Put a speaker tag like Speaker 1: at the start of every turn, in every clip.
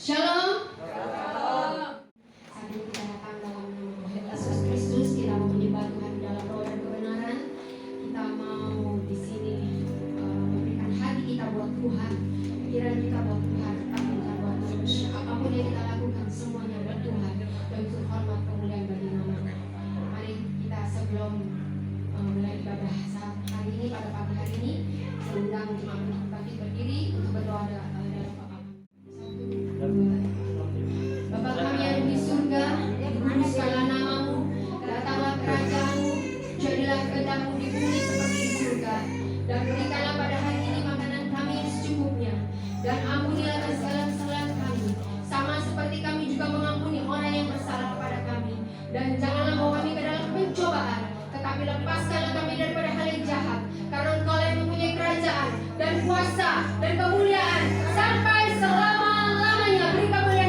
Speaker 1: Shalom. Saat ini kita datang dalam nama Yesus Kristus. Kita mau menyembah Tuhan dalam roh dan kebenaran. Kita mau di sini memberikan hati kita buat Tuhan, pikiran kita buat Tuhan, tapi bukan buat manusia. Apapun yang kita lakukan semuanya buat Tuhan dan untuk hormat kemuliaan bagi nama-Nya. Mari kita sebelum mulai ibadah saat hari ini, pada pagi hari ini, saya undang jemaat untuk bangkit berdiri untuk berdoa dalam Bapa kami yang di surga, dikuduskanlah namamu, datanglah kerajaanmu, jadilah kehendak-mu di bumi seperti di surga. Dan berikanlah pada hari ini makanan kami yang secukupnya, dan ampunilah segala kesalahan kami, sama seperti kami juga mengampuni orang yang bersalah kepada kami. Dan janganlah bawa kami ke dalam pencobaan, tetapi lepaskanlah kami daripada hal yang jahat, karena Engkau yang mempunyai kerajaan dan kuasa dan kemuliaan sampai selama-lamanya. Beri kemuliaan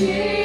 Speaker 1: Sekali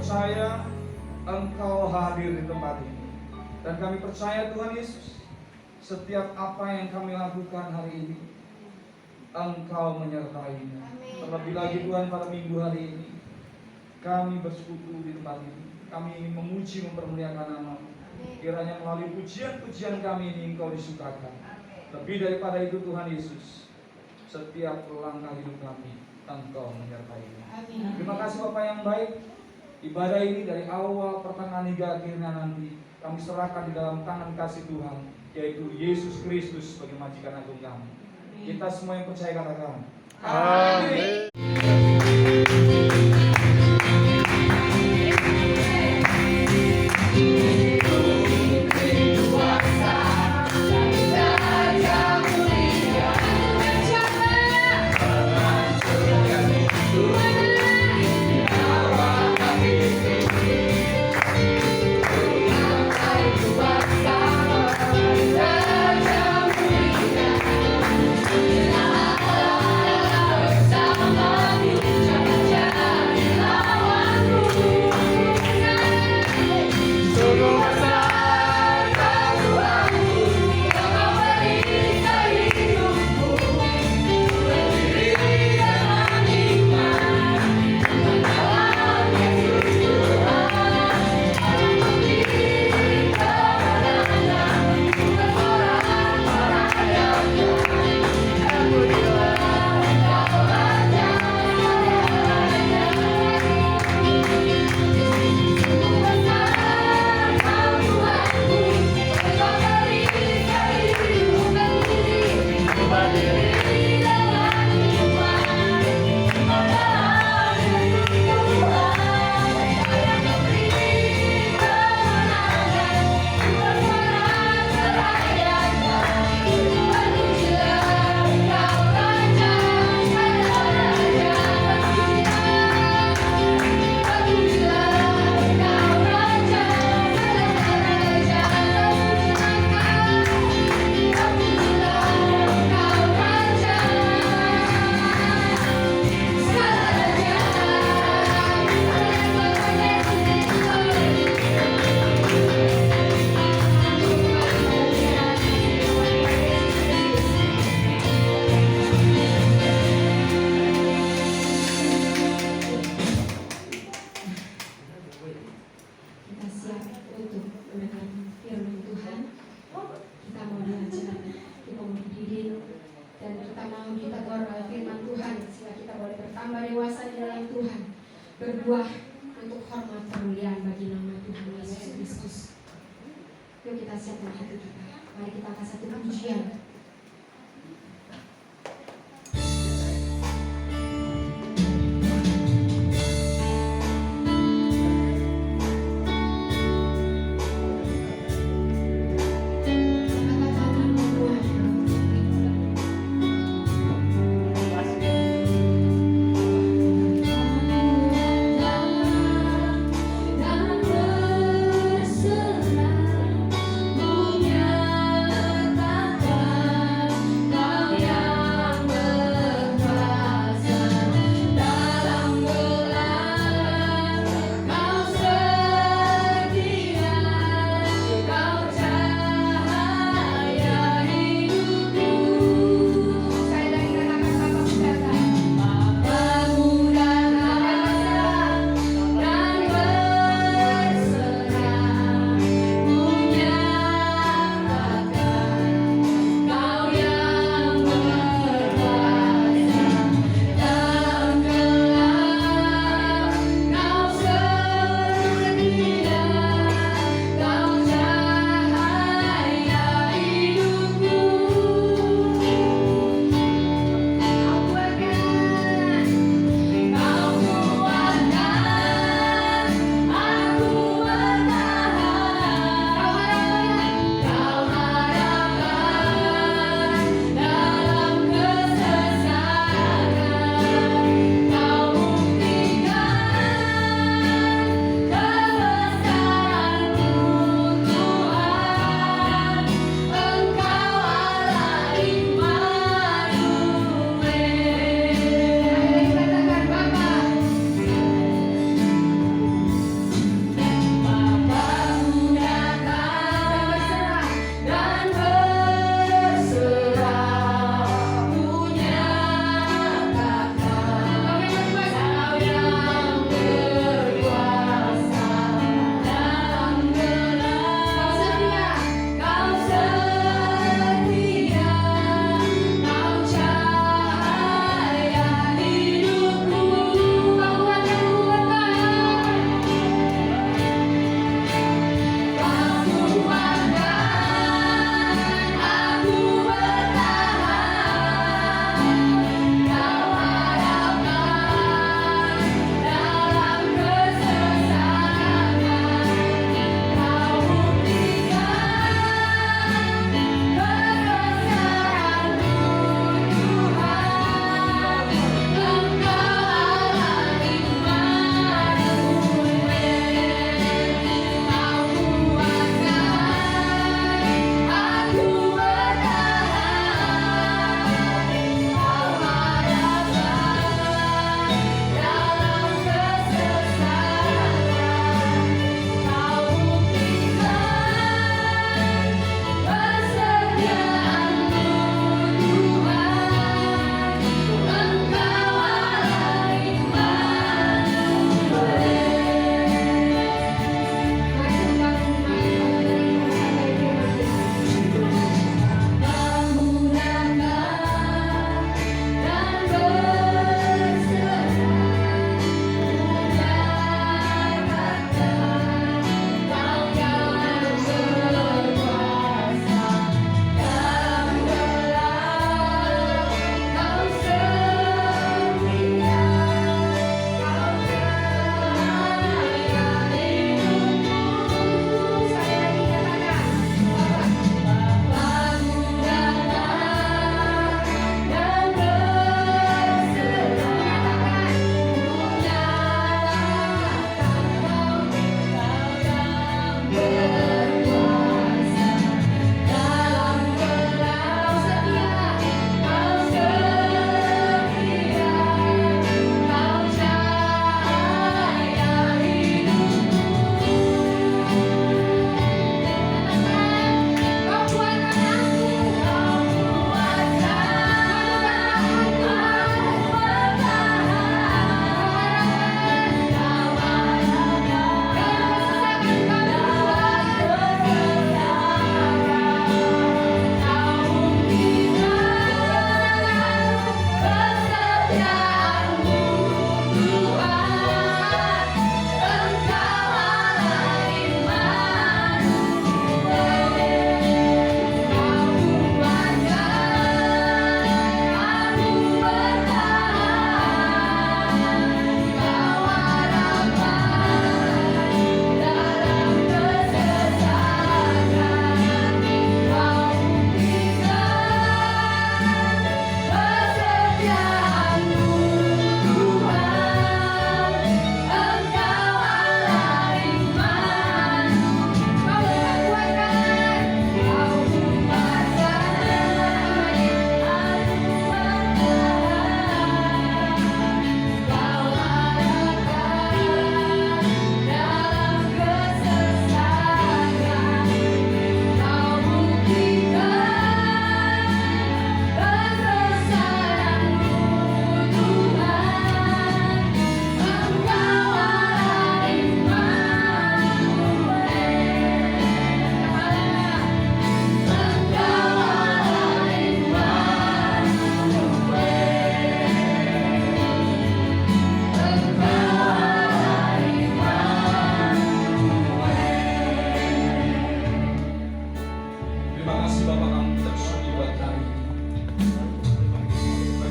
Speaker 2: percaya Engkau hadir di tempat ini. Dan kami percaya Tuhan Yesus, setiap apa yang kami lakukan hari ini, Engkau menyertainya. Terlebih lagi Tuhan, pada minggu hari ini kami bersekutu di tempat ini. Kami ingin memuji, mempermuliakan nama-Mu. Kiranya melalui pujian-pujian kami ini Engkau disukakan. Lebih daripada itu Tuhan Yesus, setiap langkah hidup kami Engkau menyertainya. Terima kasih Bapak yang baik. Ibadah ini dari awal, pertengahan hingga akhirnya nanti kami serahkan di dalam tangan kasih Tuhan, yaitu Yesus Kristus sebagai majikan agung kami. Kita semua yang percaya katakan amin.
Speaker 1: berbuah untuk hormat kemuliaan bagi nama Tuhan Yesus Kristus. Yuk kita siapkan hati kita. Mari kita angkat satu pujian.
Speaker 3: Menyatakan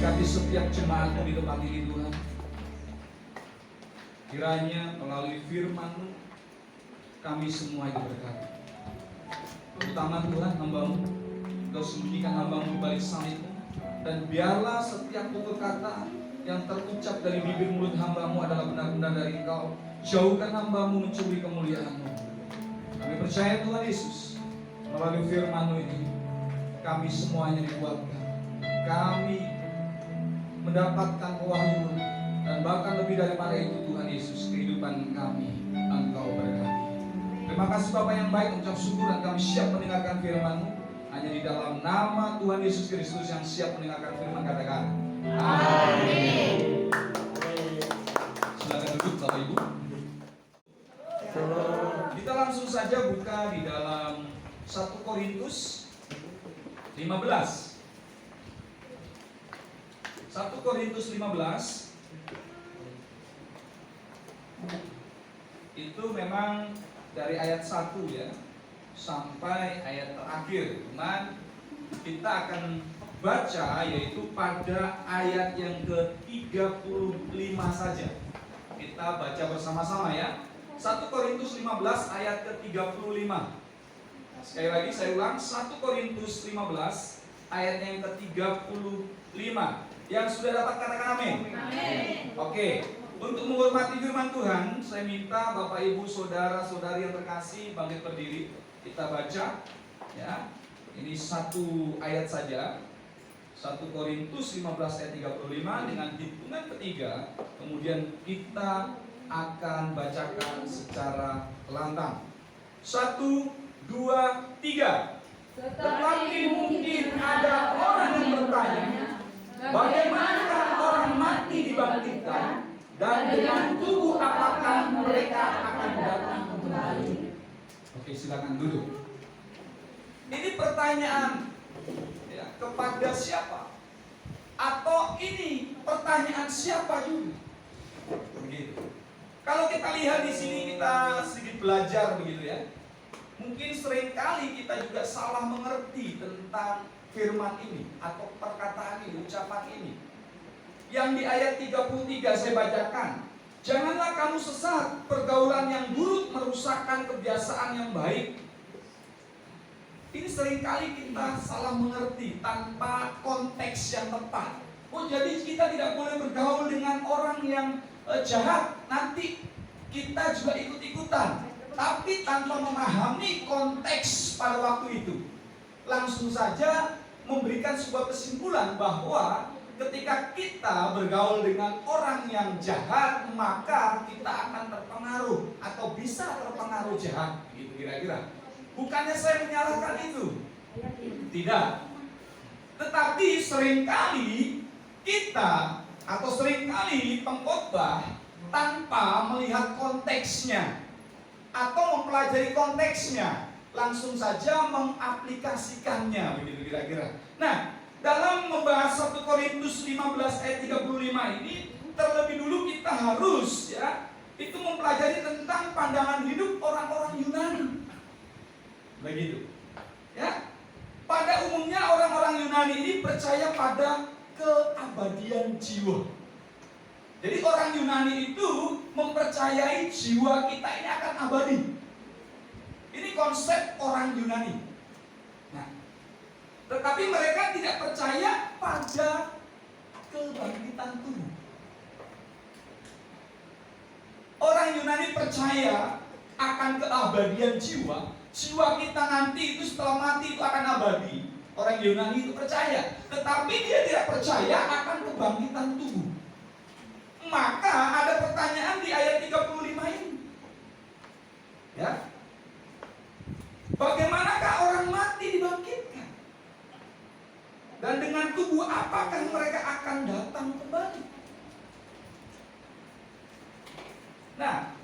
Speaker 2: Berkati setiap jemaat di tempat ini Tuhan. Kiranya melalui firman-Mu kami semua diberkati. Terutama Tuhan hamba-Mu, Engkau sembunyikan hamba-Mu di balik salib-Mu, dan biarlah setiap tutur kata yang terucap dari bibir mulut hamba-Mu adalah benar-benar dari Engkau. Jauhkan hamba-Mu mencuri kemuliaan-Mu. Kami percaya Tuhan Yesus, melalui firman-Mu ini kami semuanya dikuatkan. Kami mendapatkan pewahyuan, dan bahkan lebih daripada itu Tuhan Yesus, kehidupan kami Engkau berkati. Terima kasih Bapak yang baik, ucap syukur, dan kami siap mendengarkan firman-Mu. Hanya di dalam nama Tuhan Yesus Kristus yang siap mendengarkan firman, katakan amin. Silakan duduk Bapak Ibu. Kita langsung saja buka di dalam 1 Korintus 15. 1 Korintus 15 itu memang dari ayat 1 ya sampai ayat terakhir. Cuman kita akan baca yaitu pada ayat yang ke-35 saja. Kita baca bersama-sama ya. 1 Korintus 15 ayat ke-35. Sekali lagi saya ulang, 1 Korintus 15 ayat yang ke-35. Yang sudah dapat katakan amin. Amin. Oke, untuk menghormati firman Tuhan, saya minta Bapak Ibu saudara-saudari yang terkasih bangkit berdiri. Kita baca ya. Ini satu ayat saja. 1 Korintus 15 ayat 35 dengan hitungan ketiga, kemudian kita akan bacakan secara lantang. 1, 2, 3. Tetapi mungkin ada orang yang bertanya, bagaimanakah orang mati dibangkitkan, dan dengan tubuh apakah mereka akan datang kembali? Oke, silakan duduk. Ini pertanyaan ya, kepada siapa? Atau ini pertanyaan siapa juga? Begitu. Kalau kita lihat di sini, kita sedikit belajar begitu ya. Mungkin seringkali kita juga salah mengerti tentang firman ini atau perkataan ini, ucapan ini. Yang di ayat 33 saya bacakan. Janganlah kamu sesat, pergaulan yang buruk merusakkan kebiasaan yang baik. Ini seringkali kita salah mengerti tanpa konteks yang tepat. Oh, jadi kita tidak boleh bergaul dengan orang yang jahat, nanti kita juga ikut-ikutan. Tapi tanpa memahami konteks pada waktu itu, langsung saja memberikan sebuah kesimpulan bahwa ketika kita bergaul dengan orang yang jahat, maka kita akan terpengaruh atau bisa terpengaruh jahat, gitu kira-kira. Bukannya saya menyalahkan itu, tidak. Tetapi seringkali kita atau seringkali pengkhotbah tanpa melihat konteksnya atau mempelajari konteksnya, langsung saja mengaplikasikannya, begitu kira-kira. Nah, dalam membahas 1 Korintus 15 ayat 35 ini, terlebih dulu kita harus ya, itu mempelajari tentang pandangan hidup orang-orang Yunani. Begitu. Ya. Pada umumnya orang-orang Yunani ini percaya pada keabadian jiwa. Jadi orang Yunani itu mempercayai jiwa kita ini akan abadi. Ini konsep orang Yunani. Nah, tetapi mereka tidak percaya pada kebangkitan tubuh. Orang Yunani percaya akan keabadian jiwa. Jiwa kita nanti itu setelah mati itu akan abadi. Orang Yunani itu percaya. Tetapi dia tidak percaya akan kebangkitan tubuh. Maka ada pertanyaan di ayat 35 ini. Ya. Bagaimanakah orang mati dibangkitkan? Dan dengan tubuh apakah mereka akan datang kembali? Nah,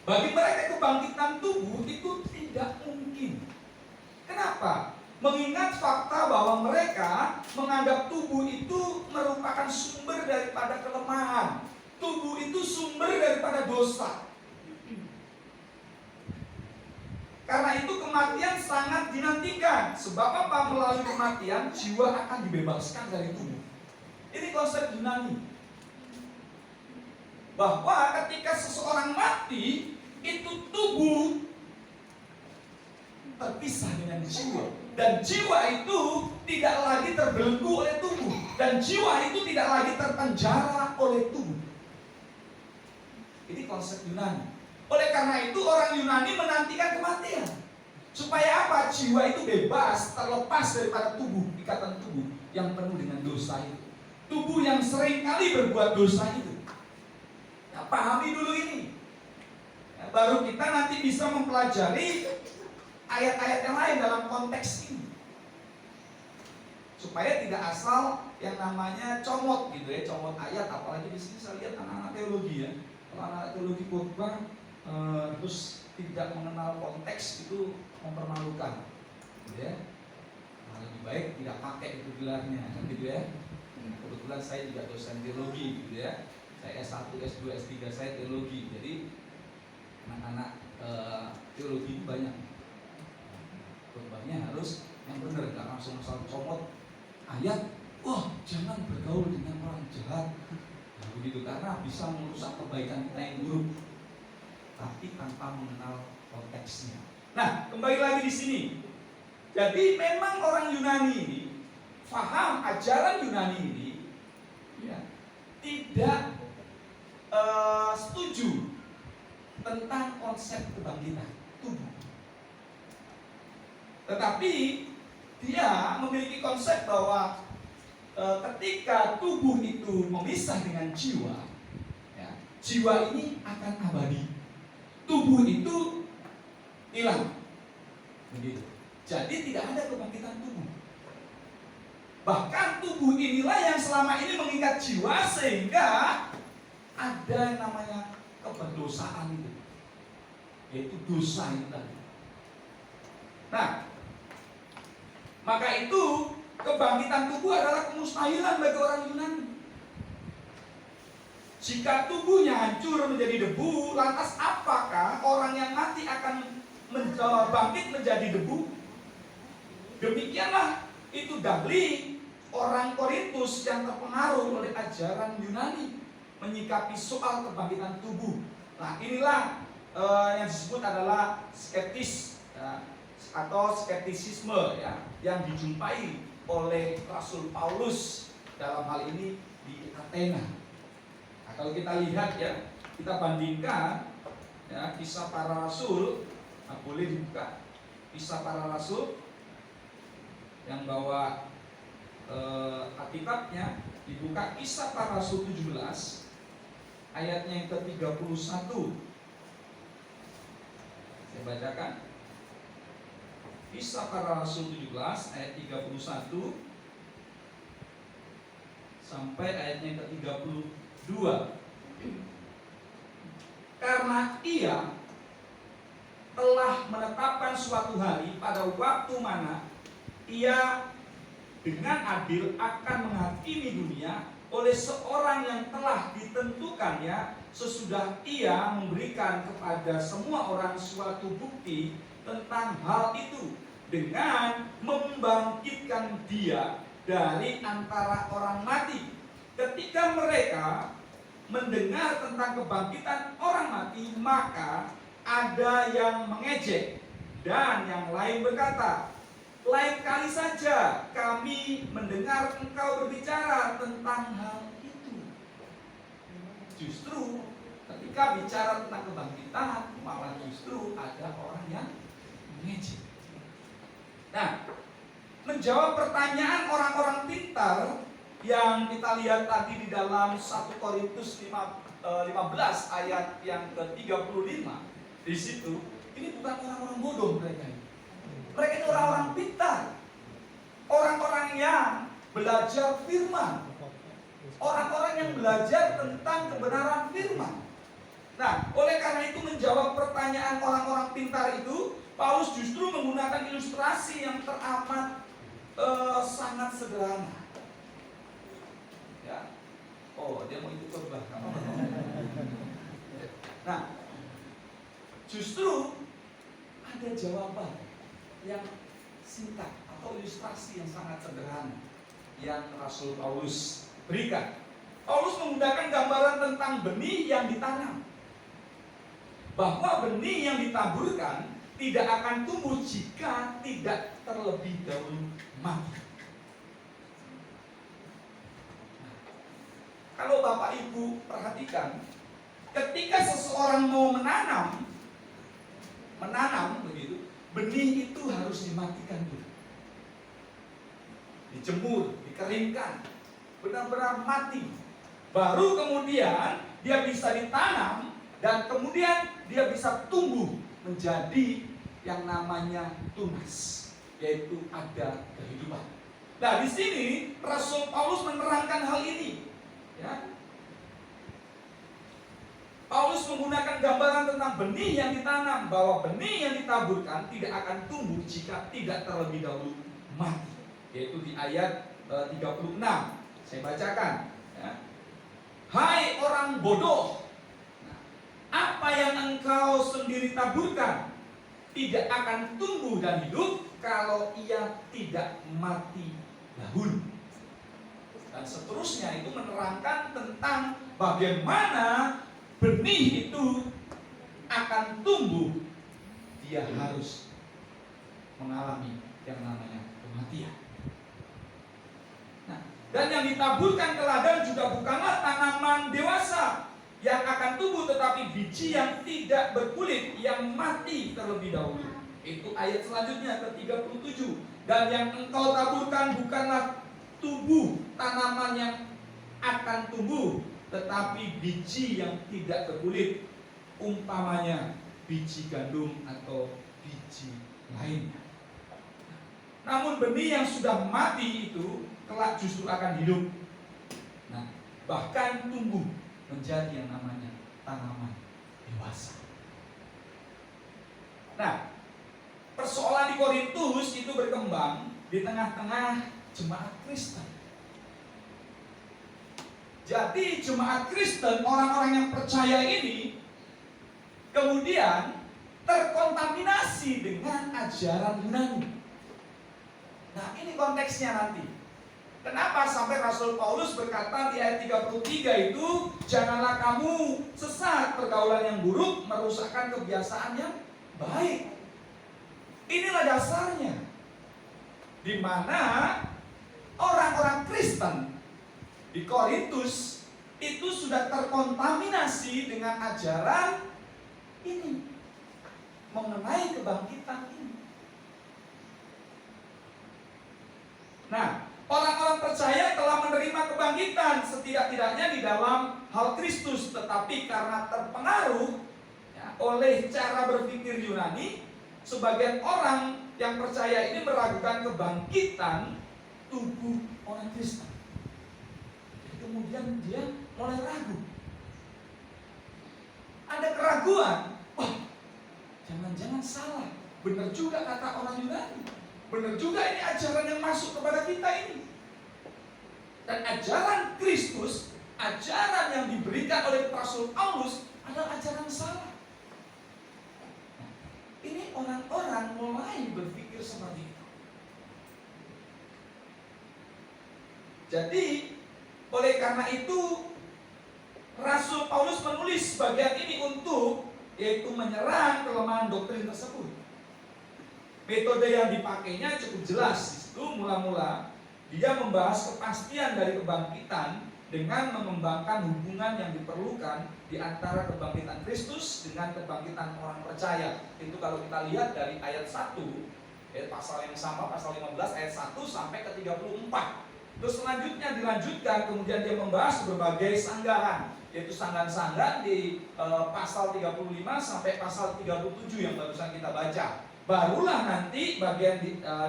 Speaker 2: bagi mereka kebangkitan tubuh itu tidak mungkin. Kenapa? Mengingat fakta bahwa mereka menganggap tubuh itu merupakan sumber daripada kelemahan. Tubuh itu sumber daripada dosa. Karena itu kematian sangat dinantikan. Sebab apa? Melalui kematian jiwa akan dibebaskan dari tubuh.
Speaker 3: Ini konsep Yunani. Bahwa ketika seseorang mati, itu tubuh terpisah dengan jiwa. Dan jiwa itu tidak lagi terbelenggu oleh tubuh. Dan jiwa itu tidak lagi terpenjara oleh tubuh. Ini konsep Yunani. Oleh karena itu orang Yunani menantikan kematian. Supaya apa? Jiwa itu bebas, terlepas daripada tubuh, ikatan tubuh yang penuh dengan dosa itu. Tubuh yang sering kali berbuat dosa itu. Nah, pahami dulu ini. Nah, baru kita nanti bisa mempelajari ayat-ayat yang lain dalam konteks ini. Supaya tidak asal yang namanya comot gitu ya, comot ayat. Apalagi di sini saya lihat anak-anak teologi ya. Kalau anak teologi khotbah terus tidak mengenal konteks itu mempermalukan, gitu ya. Nah, lebih baik tidak pakai itu gelarnya, kan gitu ya. Kebetulan saya juga dosen teologi, gitu ya. Saya S1, S2, S3 saya teologi, jadi anak-anak teologi banyak. Khotbahnya harus yang benar, nggak langsung asal comot ayat. Wah, jangan bergaul dengan orang jahat. Nah, begitu karena bisa merusak kebaikan kita yang buruk, tapi tanpa mengenal konteksnya. Nah, kembali lagi di sini. Jadi memang orang Yunani ini faham ajaran Yunani ini ya, tidak setuju tentang konsep kebangkitan tubuh. Tetapi dia memiliki konsep bahwa ketika tubuh itu memisah dengan jiwa, ya, jiwa ini akan abadi. Tubuh itu hilang. Begitu. Jadi tidak ada kebangkitan tubuh. Bahkan tubuh inilah yang selama ini mengikat jiwa sehingga ada yang namanya keberdosaan itu, yaitu dosa itu tadi. Nah, maka itu kebangkitan tubuh adalah kemustahilan bagi orang Yunani. Jika tubuhnya hancur menjadi debu, lantas apakah orang yang mati akan bangkit menjadi debu? Demikianlah itu dahli orang Korintus yang terpengaruh oleh ajaran Yunani menyikapi soal kebangkitan tubuh. Nah, inilah yang disebut adalah skeptis ya, atau skeptisisme ya, yang dijumpai oleh Rasul Paulus dalam hal ini di Athena. Nah, kalau kita lihat ya, kita bandingkan ya, Kisah Para Rasul. Nah, boleh dibuka Kisah Para Rasul yang bawa Alkitabnya, dibuka Kisah Para Rasul 17 ayatnya yang ke-31. Saya bacakan Kisah Para Rasul 17 ayat 31 sampai ayatnya yang ke-32. Karena ia telah menetapkan suatu hari pada waktu mana ia dengan adil akan menghakimi dunia oleh seorang yang telah ditentukannya sesudah ia memberikan kepada semua orang suatu bukti tentang hal itu dengan membangkitkan dia dari antara orang mati. Ketika mereka mendengar tentang kebangkitan orang mati, maka ada yang mengejek dan yang lain berkata, lain kali saja kami mendengar engkau berbicara tentang hal itu. Justru ketika bicara tentang kebangkitan, malah justru ada orang yang mengejek. Nah, menjawab pertanyaan orang-orang pintar yang kita lihat tadi di dalam 1 Korintus 15 ayat yang ke-35, di situ ini bukan orang-orang bodoh mereka ini. Mereka ini orang-orang pintar, orang-orang yang belajar firman, orang-orang yang belajar tentang kebenaran firman. Nah, oleh karena itu menjawab pertanyaan orang-orang pintar itu, Paulus justru menggunakan ilustrasi yang teramat sangat sederhana. Ya, oh dia mau ikut khotbah. Nah, justru ada jawaban yang singkat atau ilustrasi yang sangat sederhana yang Rasul Paulus berikan. Paulus menggunakan gambaran tentang benih yang ditanam. Bahwa benih yang ditaburkan tidak akan tumbuh jika tidak terlebih dahulu mati. Kalau Bapak Ibu perhatikan, ketika seseorang mau menanam begitu, benih itu harus dimatikan dulu. Dijemur, dikeringkan, benar-benar mati. Baru kemudian dia bisa ditanam dan kemudian dia bisa tumbuh menjadi yang namanya tunas, yaitu ada kehidupan. Nah, di sini Rasul Paulus menerangkan hal ini. Ya. Paulus menggunakan gambaran tentang benih yang ditanam, bahwa benih yang ditaburkan tidak akan tumbuh jika tidak terlebih dahulu mati, yaitu di ayat 36. Saya bacakan. Ya. Hai orang bodoh, apa yang engkau sendiri taburkan tidak akan tumbuh dan hidup kalau ia tidak mati dahulu. Dan seterusnya itu menerangkan tentang bagaimana benih itu akan tumbuh. Dia harus mengalami yang namanya kematian. Nah, dan yang ditaburkan ke ladang juga bukanlah tanaman dewasa yang akan tumbuh, tetapi biji yang tidak berkulit, yang mati terlebih dahulu. Itu ayat selanjutnya ke-37. Dan yang engkau taburkan bukanlah tubuh tanaman yang akan tumbuh, tetapi biji yang tidak berkulit, umpamanya biji gandum atau biji lainnya. Namun benih yang sudah mati itu kelak justru akan hidup. Nah, bahkan tumbuh menjadi yang namanya tanaman dewasa. Nah, persoalan di Korintus itu berkembang di tengah-tengah jemaat Kristen. Jadi jemaat Kristen, orang-orang yang percaya ini kemudian terkontaminasi dengan ajaran Yunani. Nah, ini konteksnya nanti. Kenapa sampai Rasul Paulus berkata di ayat 33 itu, janganlah kamu sesat, pergaulan yang buruk merusakkan kebiasaan yang baik. Inilah dasarnya, di mana orang-orang Kristen di Korintus itu sudah terkontaminasi dengan ajaran ini mengenai kebangkitan ini. Nah, orang-orang percaya telah menerima kebangkitan setidak-tidaknya di dalam hal Kristus, tetapi karena terpengaruh ya, oleh cara berpikir Yunani, sebagian orang yang percaya ini meragukan kebangkitan tubuh orang Kristen. Jadi kemudian dia mulai ragu. Ada keraguan. Wah, jangan-jangan salah. Benar juga kata orang Yunani. Benar juga ini ajaran yang masuk kepada kita ini. Dan ajaran Kristus, ajaran yang diberikan oleh Rasul Paulus adalah ajaran salah. Ini orang-orang mulai berpikir seperti itu. Jadi, oleh karena itu Rasul Paulus menulis bagian ini untuk yaitu menyerang kelemahan doktrin tersebut. Metode yang dipakainya cukup jelas. Di situ mula-mula dia membahas kepastian dari kebangkitan dengan mengembangkan hubungan yang diperlukan di antara kebangkitan Kristus dengan kebangkitan orang percaya. Itu kalau kita lihat dari ayat 1, pasal yang sama, pasal 15 ayat 1 sampai ke 34. Terus selanjutnya dilanjutkan, kemudian dia membahas berbagai sanggahan, yaitu sanggahan-sanggahan di pasal 35 sampai pasal 37 yang barusan kita baca. Barulah nanti bagian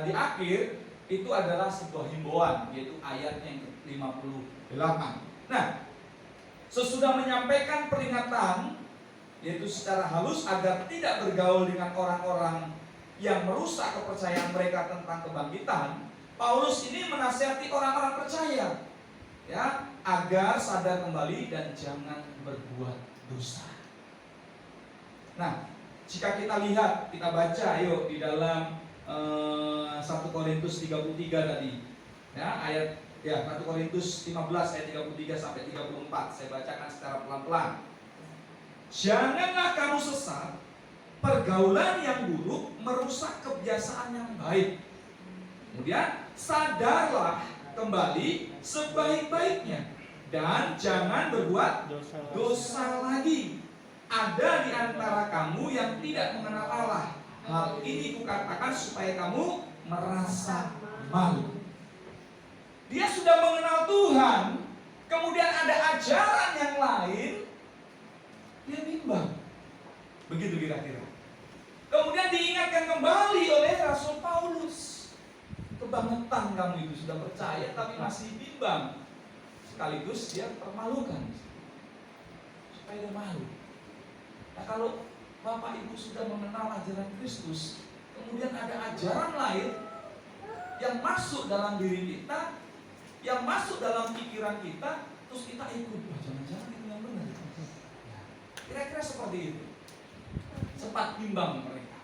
Speaker 3: di akhir itu adalah sebuah himbauan, yaitu ayatnya yang ke-58. Nah, sesudah menyampaikan peringatan, yaitu secara halus agar tidak bergaul dengan orang-orang yang merusak kepercayaan mereka tentang kebangkitan, Paulus ini menasihati orang-orang percaya, ya, agar sadar kembali dan jangan berbuat dosa. Nah, jika kita lihat, kita baca, ayo di dalam 1 Korintus 33 tadi, ya, ayat Ya, 1 Korintus 15 ayat 33 sampai 34. Saya bacakan secara pelan-pelan. Janganlah kamu sesat, pergaulan yang buruk merusak kebiasaan yang baik. Kemudian, sadarlah kembali sebaik-baiknya dan jangan berbuat dosa lagi. Ada di antara kamu yang tidak mengenal Allah. Hal ini kukatakan supaya kamu merasa malu. Dia sudah mengenal Tuhan, kemudian ada ajaran yang lain, dia bimbang. Begitu kira-kira. Kemudian diingatkan kembali oleh Rasul Paulus. Kebangetan kamu itu, sudah percaya tapi masih bimbang. Sekaligus dia permalukan supaya dia malu. Nah, kalau Bapak Ibu sudah mengenal ajaran Kristus, kemudian ada ajaran lain yang masuk dalam diri kita, yang masuk dalam pikiran kita, terus kita ikut, wah jangan-jangan itu yang benar. Kira-kira seperti itu. Sempat bimbang mereka.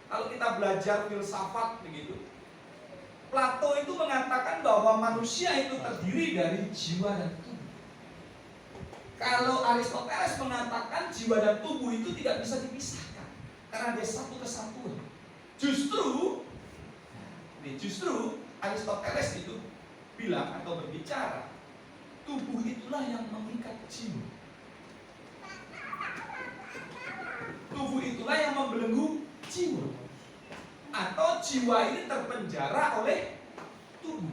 Speaker 3: Kalau kita belajar filsafat begitu, Plato itu mengatakan bahwa manusia itu terdiri dari jiwa dan tubuh. Kalau Aristoteles mengatakan jiwa dan tubuh itu tidak bisa dipisahkan karena dia satu kesatuan. Justru Aristoteles itu bilang atau berbicara, tubuh itulah yang mengikat jiwa. Tubuh itulah yang membelenggu jiwa. Atau jiwa ini terpenjara oleh tubuh.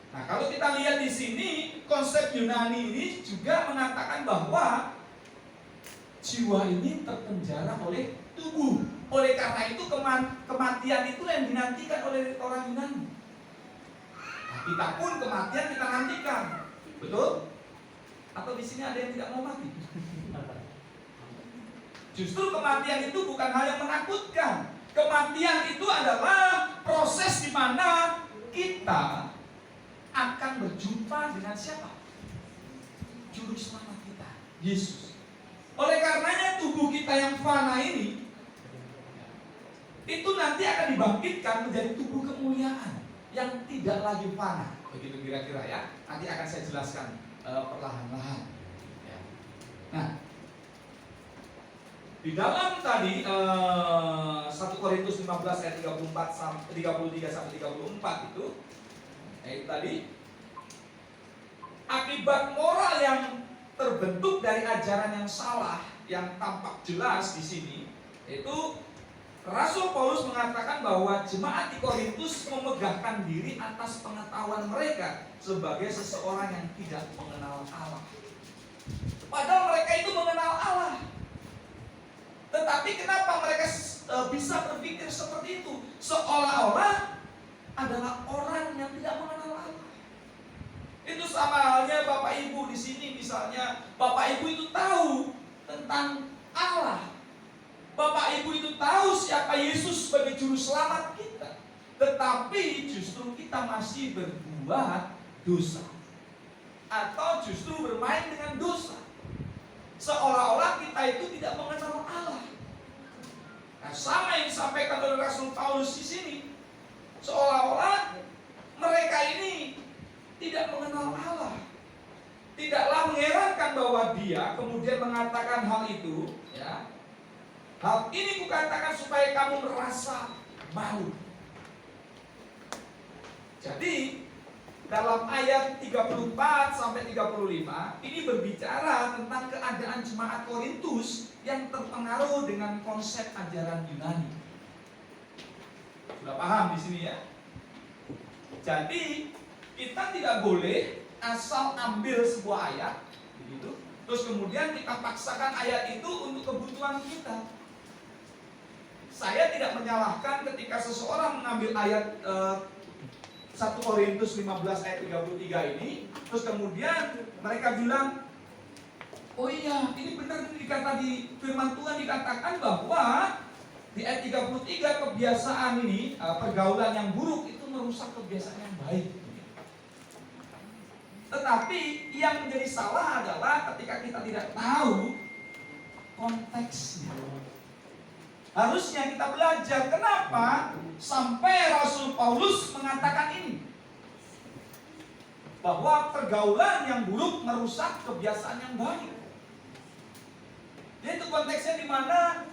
Speaker 3: Nah, kalau kita lihat di sini, konsep Yunani ini juga mengatakan bahwa jiwa ini terpenjara oleh tubuh. Oleh karena itu kematian itu yang dinantikan oleh orang Yunani. Nah, kita pun kematian kita nantikan, betul? Atau di sini ada yang tidak mau mati? Justru kematian itu bukan hal yang menakutkan. Kematian itu adalah proses di mana kita akan berjumpa dengan siapa? Juru selamat kita, Yesus. Oleh karenanya tubuh kita yang fana ini itu nanti akan dibangkitkan menjadi tubuh kemuliaan yang tidak lagi fana. Begitu kira-kira ya. Nanti akan saya jelaskan perlahan-lahan. Ya. Nah, di dalam tadi 1 Korintus 15 ayat 33 sampai 34 itu tadi akibat moral yang terbentuk dari ajaran yang salah yang tampak jelas di sini, itu Rasul Paulus mengatakan bahwa jemaat di Korintus memegahkan diri atas pengetahuan mereka sebagai seseorang yang tidak mengenal Allah. Padahal mereka itu mengenal Allah. Tetapi kenapa mereka bisa berpikir seperti itu? Seolah-olah adalah orang yang tidak mengenal Allah. Itu sama halnya Bapak Ibu di sini misalnya, Bapak Ibu itu tahu tentang Allah. Bapak Ibu itu tahu siapa Yesus sebagai juru selamat kita. Tetapi justru kita masih berbuat dosa. Atau justru bermain dengan dosa. Seolah-olah kita itu tidak mengenal Allah. Nah, sama yang disampaikan oleh Rasul Paulus di sini. Seolah-olah mereka ini tidak mengenal Allah. Tidaklah mengherankan bahwa dia kemudian mengatakan hal itu, ya. Hal ini kukatakan supaya kamu merasa malu. Jadi dalam ayat 34 sampai 35 ini berbicara tentang keadaan jemaat Korintus yang terpengaruh dengan konsep ajaran Yunani. Sudah paham di sini ya? Jadi kita tidak boleh asal ambil sebuah ayat begitu, terus kemudian kita paksakan ayat itu untuk kebutuhan kita. Saya tidak menyalahkan ketika seseorang mengambil ayat 1 Korintus 15 ayat 33 ini, terus kemudian mereka bilang, oh iya, ini benar dikata di firman Tuhan dikatakan bahwa di ayat 33 kebiasaan ini, pergaulan yang buruk itu merusak kebiasaan yang baik. Tetapi yang menjadi salah adalah ketika kita tidak tahu konteksnya. Harusnya kita belajar kenapa sampai Rasul Paulus mengatakan ini. Bahwa pergaulan yang buruk merusak kebiasaan yang baik. Itu konteksnya di mana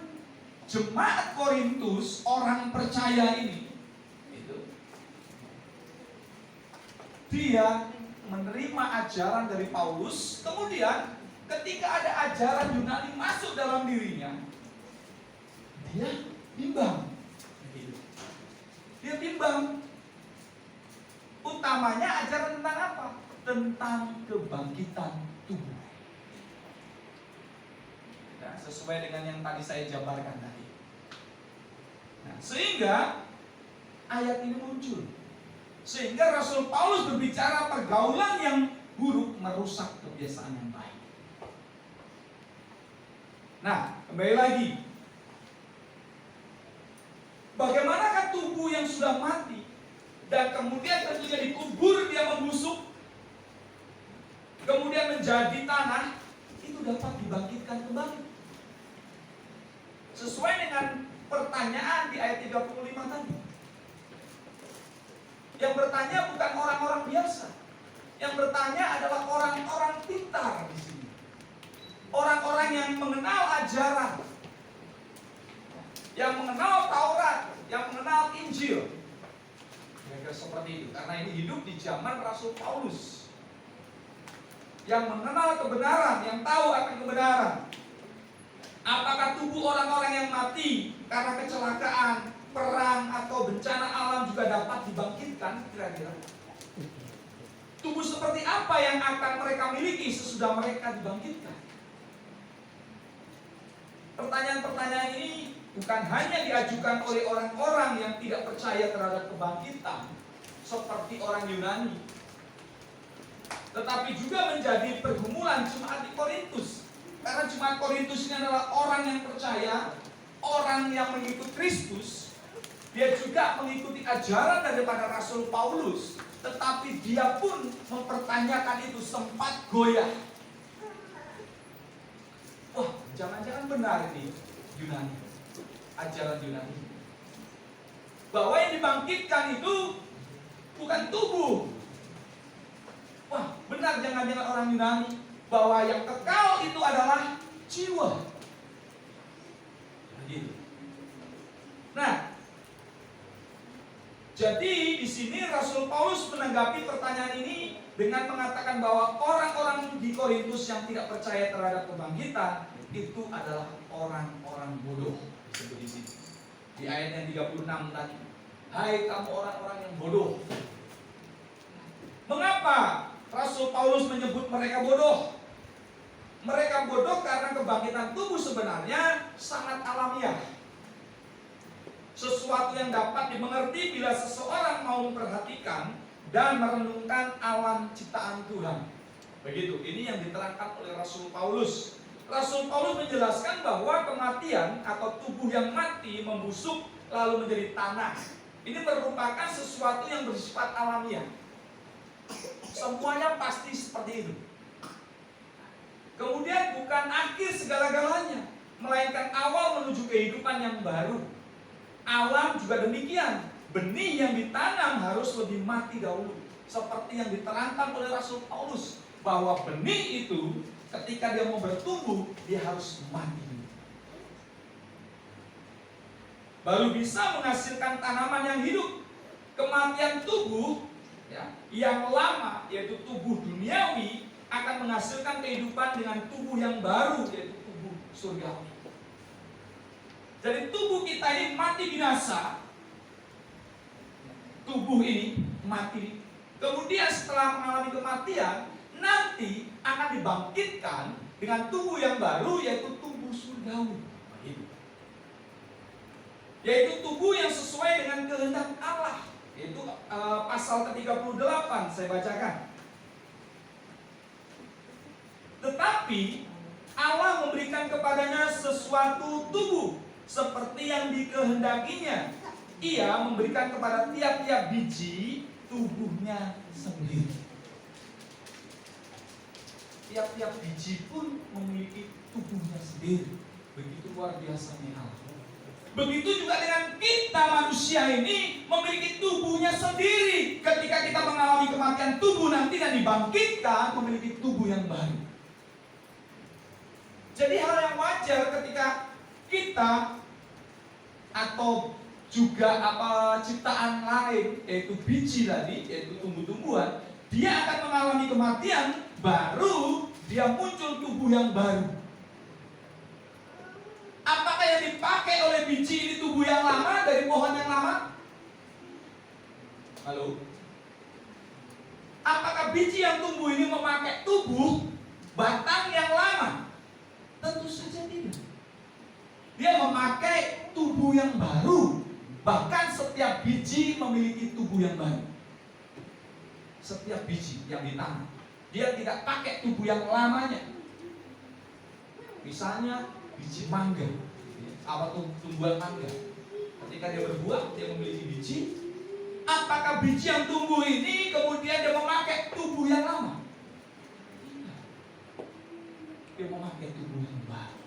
Speaker 3: jemaat Korintus, orang percaya ini, dia menerima ajaran dari Paulus, kemudian ketika ada ajaran Yunani masuk dalam dirinya, dia bimbang. Dia bimbang. Utamanya ajaran tentang apa? Tentang kebangkitan tubuh. Nah, sesuai dengan yang tadi saya jabarkan tadi. Nah, sehingga ayat ini muncul. Sehingga Rasul Paulus berbicara pergaulan yang buruk merusak kebiasaan yang baik. Nah, kembali lagi. Bagaimanakah tubuh yang sudah mati dan kemudian tentunya dikubur dia membusuk, kemudian menjadi tanah, itu dapat dibangkitkan kembali? Sesuai dengan pertanyaan di ayat 35 tadi. Yang bertanya bukan orang-orang biasa. Yang bertanya adalah orang-orang pintar di sini. Orang-orang yang mengenal ajaran, yang mengenal Taurat, yang mengenal Injil. Kira-kira seperti itu. Karena ini hidup di zaman Rasul Paulus. Yang mengenal kebenaran, yang tahu akan kebenaran. Apakah tubuh orang-orang yang mati karena kecelakaan, perang, atau bencana alam juga dapat dibangkitkan? Kira-kira tubuh seperti apa yang akan mereka miliki sesudah mereka dibangkitkan? Pertanyaan-pertanyaan ini bukan hanya diajukan oleh orang-orang yang tidak percaya terhadap kebangkitan seperti orang Yunani, tetapi juga menjadi pergumulan jemaat di Korintus. Karena jemaat Korintus ini adalah orang yang percaya, orang yang mengikut Kristus. Dia juga mengikuti ajaran daripada Rasul Paulus, tetapi dia pun mempertanyakan itu, sempat goyah. Wah, jangan-jangan benar ini Yunani, ajaran Yunani, bahwa yang dibangkitkan itu bukan tubuh. Wah, benar jangan-jangan orang Yunani, bahwa yang kekal itu adalah jiwa. Begitu. Nah, jadi di sini Rasul Paulus menanggapi pertanyaan ini dengan mengatakan bahwa orang-orang di Korintus yang tidak percaya terhadap kebangkitan itu adalah orang-orang bodoh. Disebut di sini. Di ayat yang 36 tadi. Hai kamu orang-orang yang bodoh. Mengapa Rasul Paulus menyebut mereka bodoh? Mereka bodoh karena kebangkitan tubuh sebenarnya sangat alamiah. Sesuatu yang dapat dimengerti bila seseorang mau memperhatikan dan merenungkan alam ciptaan Tuhan. Begitu, ini yang diterangkan oleh Rasul Paulus. Rasul Paulus menjelaskan bahwa kematian atau tubuh yang mati membusuk lalu menjadi tanah. Ini merupakan sesuatu yang bersifat alamiah. Semuanya pasti seperti itu. Kemudian bukan akhir segala-galanya, melainkan awal menuju kehidupan yang baru. Alam juga demikian. Benih yang ditanam harus lebih mati dahulu. Seperti yang diterangkan oleh Rasul Paulus, bahwa benih itu ketika dia mau bertumbuh, dia harus mati. Baru bisa menghasilkan tanaman yang hidup. Kematian tubuh yang lama, yaitu tubuh duniawi, akan menghasilkan kehidupan dengan tubuh yang baru, yaitu tubuh surgawi. Jadi tubuh kita ini mati binasa. Tubuh ini mati. Kemudian setelah mengalami kematian, nanti akan dibangkitkan dengan tubuh yang baru, yaitu tubuh surgawi. Yaitu tubuh yang sesuai dengan kehendak Allah. Itu pasal ke-38 saya bacakan. Tetapi Allah memberikan kepadanya sesuatu tubuh seperti yang dikehendakinya. Ia memberikan kepada tiap-tiap biji tubuhnya sendiri. Tiap-tiap biji pun memiliki tubuhnya sendiri. Begitu luar biasanya Allah. begitu juga dengan kita manusia ini memiliki tubuhnya sendiri. Ketika kita mengalami kematian tubuh nanti dan dibangkitkan, memiliki tubuh yang baru. Jadi hal yang wajar ketika kita atau juga ciptaan lain, yaitu biji tadi, yaitu tumbuh-tumbuhan, dia akan mengalami kematian, baru dia muncul tubuh yang baru. Apakah yang dipakai oleh biji ini tubuh yang lama dari pohon yang lama? Halo? Apakah biji yang tumbuh ini memakai tubuh batang yang lama? Tentu saja tidak. Dia memakai tubuh yang baru. Bahkan setiap biji memiliki tubuh yang baru. Setiap biji yang ditanam, dia tidak pakai tubuh yang lamanya. Misalnya biji mangga, tumbuhan mangga. Ketika dia berbuah, dia memiliki biji. Apakah biji yang tumbuh ini kemudian dia memakai tubuh yang lama? Tidak. Dia memakai tubuh yang baru.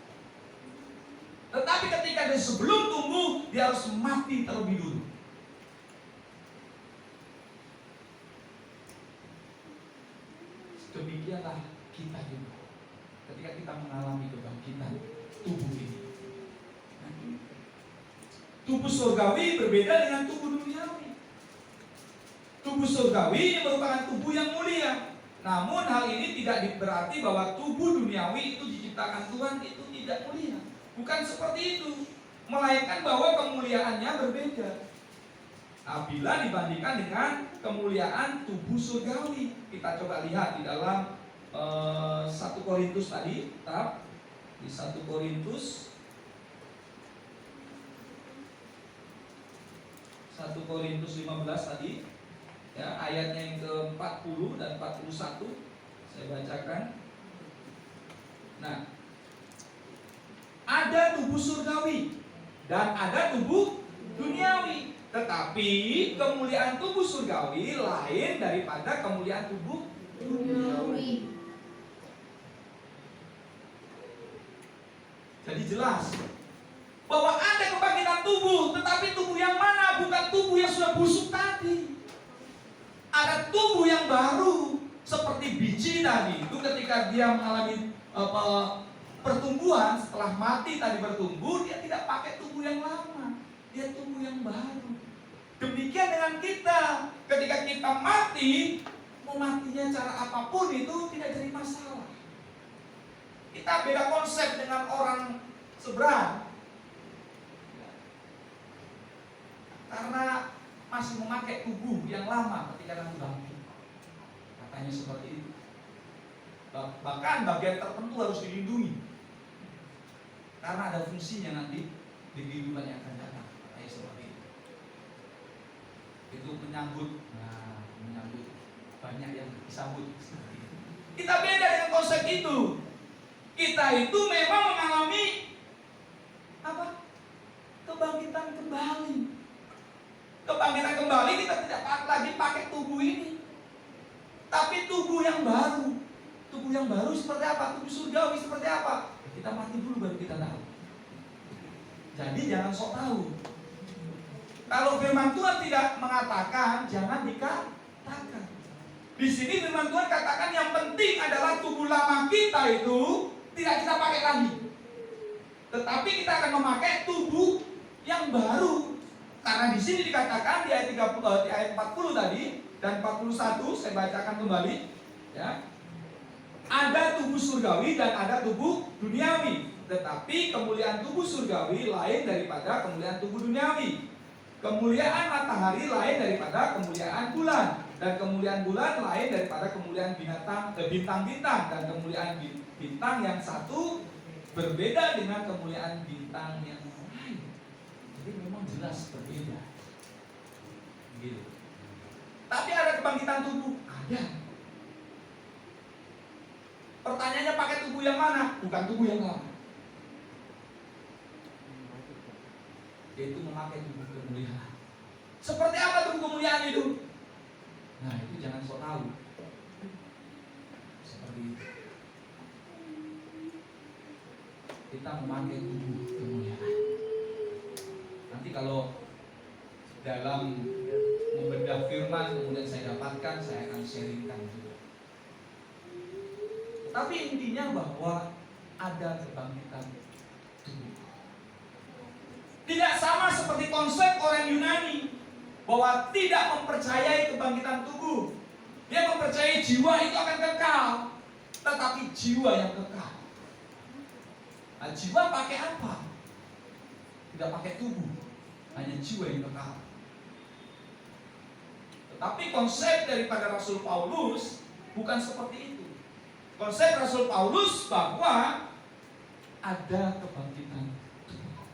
Speaker 3: Tetapi ketika dia sebelum tumbuh, dia harus mati terlebih dulu. Demikianlah kita juga. Ketika kita mengalami kebangkitan tubuh ini. Tubuh surgawi berbeda dengan tubuh duniawi. Tubuh surgawi ini merupakan tubuh yang mulia. Namun hal ini tidak berarti bahwa tubuh duniawi itu diciptakan Tuhan itu tidak mulia. Bukan seperti itu. Melainkan bahwa kemuliaannya berbeda. Bila dibandingkan dengan kemuliaan tubuh surgawi. Kita coba lihat di dalam 1 Korintus tadi, di 1 Korintus 15 tadi, ya, ayatnya yang ke-40 dan 41 saya bacakan. Nah, ada tubuh surgawi dan ada tubuh duniawi. Tetapi kemuliaan tubuh surgawi lain daripada kemuliaan tubuh duniawi. Jadi jelas bahwa ada kebangkitan tubuh, tetapi tubuh yang mana? Bukan tubuh yang sudah busuk tadi. Ada tubuh yang baru, seperti biji tadi itu ketika dia mengalami pertumbuhan, setelah mati tadi bertumbuh, dia tidak pakai tubuh yang lama, dia tubuh yang baru. Demikian dengan kita, ketika kita mati, mau matinya cara apapun itu tidak jadi masalah. Kita beda konsep dengan orang seberang, karena masih memakai tubuh yang lama ketika nanti bangkit. Katanya seperti itu. Bahkan bagian tertentu harus dilindungi, karena ada fungsinya nanti di kehidupan yang akan datang. Katanya seperti itu. Itu menyambut banyak yang disambut. Kita beda dengan konsep itu. Kita itu memang mengalami kebangkitan kembali. Kebangkitan kembali, kita tidak lagi pakai tubuh ini, tapi tubuh yang baru. Tubuh yang baru seperti apa? Tubuh surgawi seperti apa? Kita mati dulu baru kita tahu. Jadi jangan sok tahu. Kalau firman Tuhan tidak mengatakan, jangan dikatakan. Di sini firman Tuhan katakan yang penting adalah tubuh lama kita itu tidak kita pakai lagi, tetapi kita akan memakai tubuh yang baru. Karena di sini dikatakan di ayat 40 tadi dan 41, saya bacakan kembali, ya. Ada tubuh surgawi dan ada tubuh duniawi, tetapi kemuliaan tubuh surgawi lain daripada kemuliaan tubuh duniawi. Kemuliaan matahari lain daripada kemuliaan bulan, dan kemuliaan bulan lain daripada kemuliaan bintang-bintang, dan kemuliaan bintang yang satu berbeda dengan kemuliaan bintang yang lain. Jadi memang jelas berbeda. Gitu. Tapi ada kebangkitan tubuh? Ada. Pertanyaannya pakai tubuh yang mana? Bukan tubuh yang lama. Yaitu memakai tubuh kemuliaan. Seperti apa tubuh kemuliaan itu? Nah, itu jangan sok tahu. Seperti itu. Kita memakai tubuh kemuliaan. Nanti kalau dalam membedah firman kemudian saya dapatkan, saya akan sharingkan juga. Tapi intinya bahwa ada kebangkitan tubuh. Tidak sama seperti konsep orang Yunani bahwa tidak mempercayai kebangkitan tubuh. Dia mempercayai jiwa itu akan kekal, tetapi jiwa yang kekal. Nah, jiwa pakai apa? Tidak pakai tubuh, hanya jiwa yang kekal. Tetapi konsep daripada Rasul Paulus bukan seperti itu. Konsep Rasul Paulus bahwa ada kebangkitan tubuh,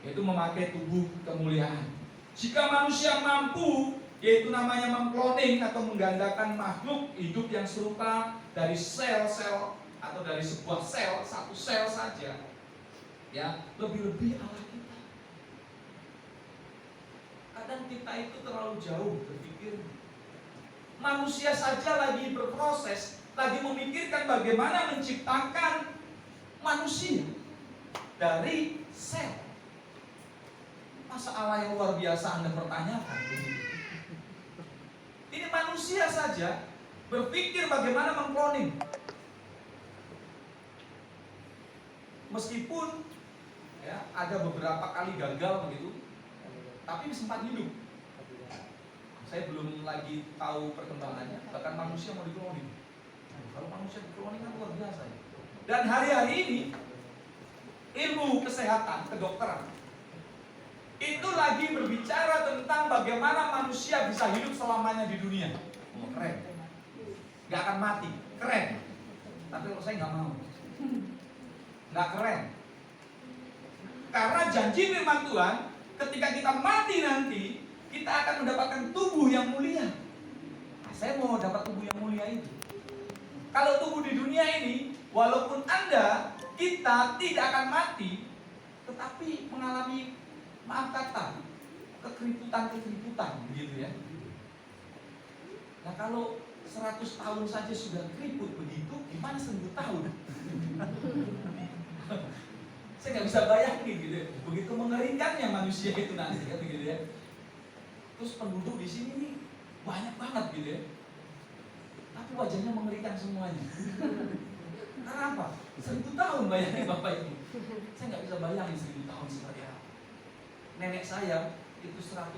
Speaker 3: yaitu memakai tubuh kemuliaan. Jika manusia mampu, yaitu namanya mengkloning atau menggandakan makhluk hidup yang serupa dari sel-sel atau dari sebuah sel, satu sel saja, ya, lebih-lebih Allah kita. Kadang kita itu terlalu jauh berpikir. Manusia saja lagi berproses, lagi memikirkan bagaimana menciptakan manusia dari sel. Masa Allah yang luar biasa Anda pertanyakan? Ini manusia saja berpikir bagaimana mengkloning. Meskipun ya, ada beberapa kali gagal begitu, tapi sempat hidup. Saya belum lagi tahu perkembangannya. Bahkan manusia mau dikloning. Kalau manusia dikloning kan luar biasa ya. Dan hari-hari ini ilmu kesehatan, kedokteran itu lagi berbicara tentang bagaimana manusia bisa hidup selamanya di dunia. Oh, keren. Gak akan mati, keren. Tapi kalau saya nggak mau, nggak keren. Karena janji firman Tuhan, ketika kita mati nanti, kita akan mendapatkan tubuh yang mulia. Nah, saya mau dapat tubuh yang mulia itu. Kalau tubuh di dunia ini, walaupun kita tidak akan mati, tetapi mengalami, maaf kata, kekeriputan begitu ya. Nah, kalau 100 tahun saja sudah keriput begitu, gimana 1000 tahun? Saya nggak bisa bayangin gitu ya. Begitu mengerikannya manusia itu nanti kan begitu ya. Terus penduduk di sini nih banyak banget gitu ya. Tapi wajahnya mengerikan semuanya. Karena apa? 1000 tahun bayangin Bapak Ibu. Saya nggak bisa bayangin 1000 tahun seperti apa. Nenek saya itu 118,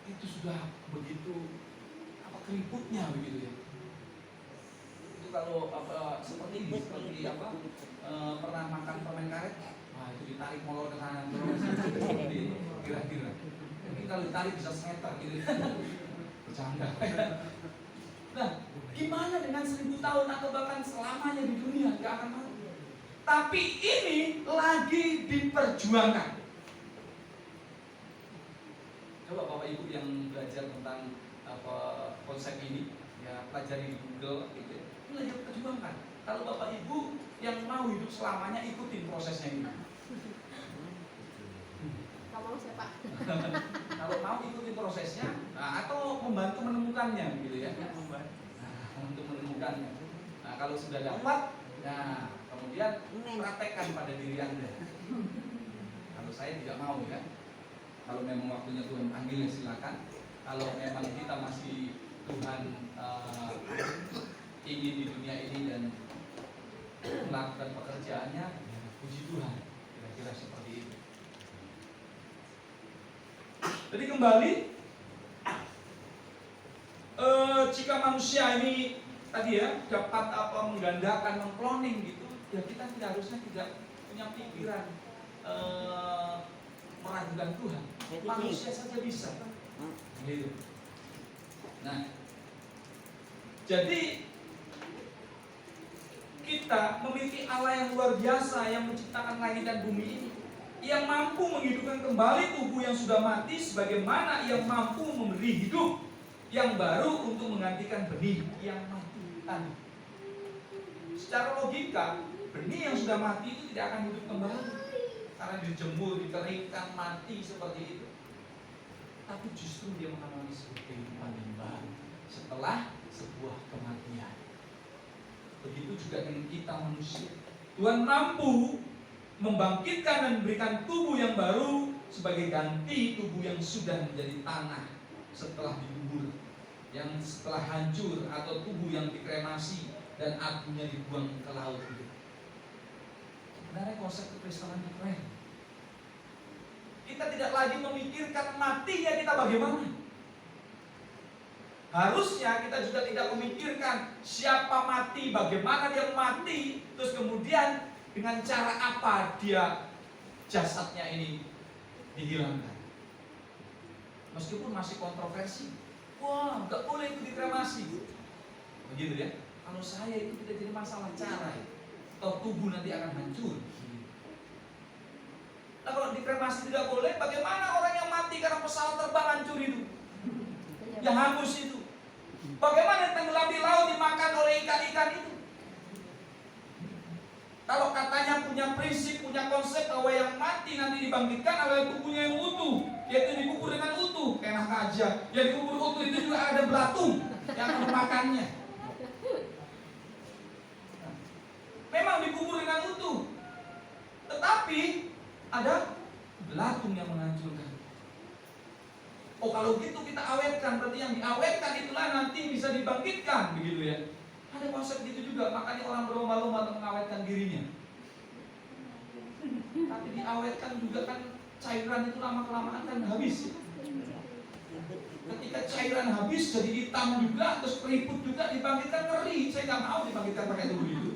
Speaker 3: itu sudah begitu keriputnya begitu ya. Itu kalau seperti ini, seperti pernah makan permen karet, wah itu ditarik molor ke kanan terus, kira-kira. Mungkin kalau ditarik bisa semeter gitu. Bercanda. Nah, gimana dengan 1000 tahun atau bahkan selamanya di dunia nggak akan mati? Tapi ini lagi diperjuangkan. Coba Bapak Ibu yang belajar tentang konsep ini, ya pelajari di Google gitu. Ini lagi diperjuangkan. Kalau Bapak Ibu yang mau hidup selamanya, ikutin prosesnya ini.
Speaker 1: Kalau mau siapa?
Speaker 3: Kalau mau ikutin prosesnya, nah, atau membantu menemukannya gitu ya. Untuk menemukannya. Nah, kalau sudah dapat, nah kemudian praktekkan pada diri Anda. Kalau saya tidak mau ya. Kalau memang waktunya Tuhan panggil, silakan. Kalau memang kita masih Tuhan ingin di dunia ini dan melakukan pekerjaannya, puji Tuhan. Kira-kira seperti itu. Jadi kembali, jika manusia ini tadi ya dapat menggandakan, mengkloning gitu, ya kita harusnya tidak punya pikiran meragukan Tuhan. Manusia saja bisa. Gitu. Nah, jadi kita memiliki Allah yang luar biasa yang menciptakan langit dan bumi ini, yang mampu menghidupkan kembali tubuh yang sudah mati, sebagaimana yang mampu memberi hidup yang baru untuk menggantikan benih yang mati tadi. Secara logika, benih yang sudah mati itu tidak akan hidup kembali karena dijemur, dikeringkan, mati seperti itu. Tapi justru dia mengalami sebuah kehidupan yang baru setelah sebuah kematian. Begitu juga dengan kita manusia. Tuhan mampu membangkitkan dan memberikan tubuh yang baru sebagai ganti tubuh yang sudah menjadi tanah setelah dikubur, yang setelah hancur, atau tubuh yang dikremasi dan abunya dibuang ke laut itu. Sebenarnya konsep kekristenan itu keren. Kita tidak lagi memikirkan matinya kita bagaimana. Harusnya kita juga tidak memikirkan siapa mati, bagaimana dia mati, terus kemudian dengan cara apa dia jasadnya ini dihilangkan. Meskipun masih kontroversi, wah nggak boleh itu dikremasi, begitu ya. Kalau saya itu tidak jadi masalah cara ya. Atau tubuh nanti akan hancur. Nah kalau dikremasi tidak boleh, bagaimana orang yang mati karena pesawat terbang hancur itu, yang hangus itu? Bagaimana yang tenggelam di laut dimakan oleh ikan-ikan itu? Kalau katanya punya prinsip, punya konsep bahwa yang mati nanti dibangkitkan oleh tubuhnya yang utuh, yaitu dikubur dengan utuh, enak aja. Yang dikubur utuh itu juga ada belatung yang memakannya. Memang dikubur dengan utuh, tetapi ada belatung yang menghancurkan. Oh kalau gitu kita awetkan, berarti yang diawetkan itulah nanti bisa dibangkitkan, begitu ya. Ada konsep gitu juga, makanya orang berlomba-lomba untuk mengawetkan dirinya. Tapi diawetkan juga kan cairan itu lama-kelamaan kan habis. Ketika cairan habis jadi hitam juga, terus keriput juga, dibangkitkan ngeri. Saya nggak mau dibangkitkan pakai tubuh itu.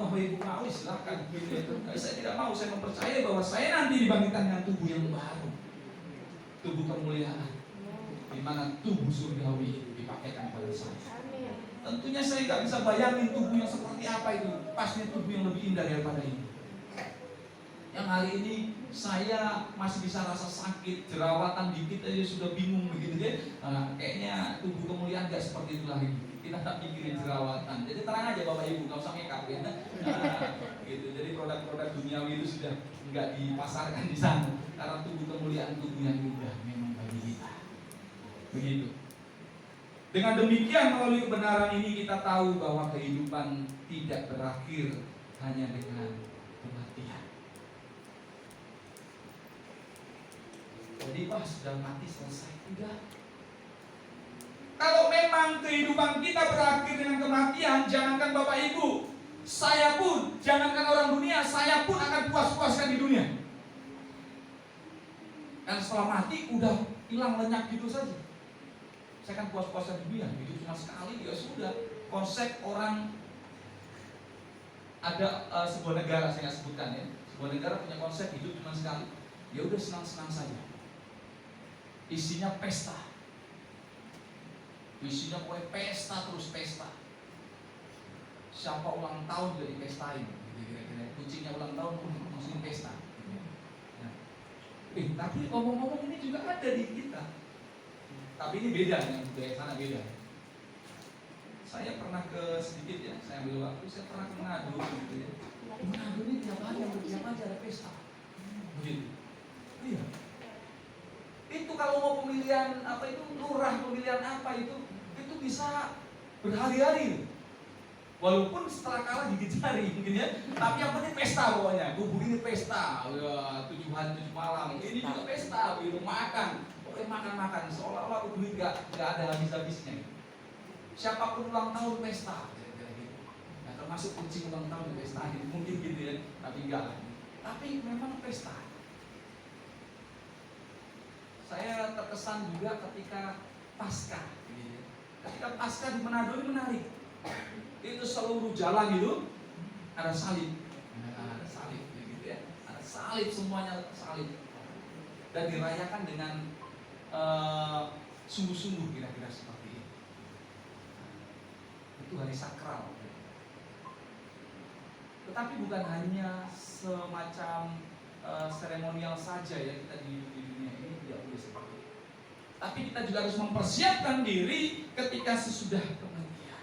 Speaker 3: Bapak Ibu mau silahkan gitu ya. Saya tidak mau, saya mempercayai bahwa saya nanti dibangkitkan dengan tubuh yang baru, tubuh kemuliaan, di mana tubuh surgawi itu dipakaikan pada saya. Tentunya saya nggak bisa bayangin tubuh yang seperti apa itu. Pasti tubuh yang lebih indah daripada ini. Yang hari ini saya masih bisa rasa sakit, jerawatan dikit aja sudah bingung begitu ya. Nah, kayaknya tubuh kemuliaan nggak seperti itu lagi. Kita tak pikirin jerawatan. Jadi tenang aja Bapak Ibu, nggak usah makeup ya. Nah, gitu. Jadi produk-produk duniawi itu sudah nggak dipasarkan di sana. Karena tubuh kemuliaan tubuh yang indah memang bagi kita. Begitu. Dengan demikian melalui kebenaran ini kita tahu bahwa kehidupan tidak berakhir hanya dengan kematian. Jadi pas sudah mati selesai, tidak. Kalau memang kehidupan kita berakhir dengan kematian, jangankan Bapak Ibu, saya pun, jangankan orang dunia, saya pun akan puas-puaskan di dunia. Dan setelah mati udah hilang lenyap gitu saja. Saya kan puas-puaskan di dunia, hidup cuma sekali, ya sudah. Konsep orang, ada sebuah negara, saya nggak sebutkan ya, sebuah negara punya konsep hidup cuma sekali, ya udah senang-senang saja. Isinya pesta. Isinya pokoknya pesta terus pesta. Siapa ulang tahun jadi pestain, kira-kira. Kucingnya ulang tahun, mesti pesta. Nah. Tapi ngomong-ngomong ini juga ada di kita. Tapi ini beda yang budaya sana beda. Saya pernah ke sedikit ya, saya ambil waktu, saya pernah ke Manado gitu ya. Manado ini tiap hari ada pesta. Begitu. Iya. Itu kalau mau pemilihan apa itu lurah, pemilihan apa itu bisa berhari-hari. Walaupun setelah kalah gigit jari mungkin ya, tapi yang penting pesta pokoknya. Gubuk ini pesta, ya, 7 hari 7 malam. Ini juga pesta, begitu makan. Pokoknya makan-makan, seolah-olah duit gak ada habis-habisnya. Siapapun ulang tahun pesta, kira-kira gitu. Nah, termasuk kucing ulang tahun pesta, mungkin gitu ya, tapi enggak. Tapi memang pesta. Saya terkesan juga ketika Paskah. Ketika Paskah di Manado ini menarik. Itu seluruh jalan itu ada salib. Ada salib gitu ya. Ada salib, semuanya salib. Dan dirayakan dengan sungguh-sungguh kira-kira seperti ini. Itu hari sakral. Tetapi bukan hanya semacam seremonial saja ya kita di dunia ini, tidak boleh seperti itu. Tapi kita juga harus mempersiapkan diri ketika sesudah kematian.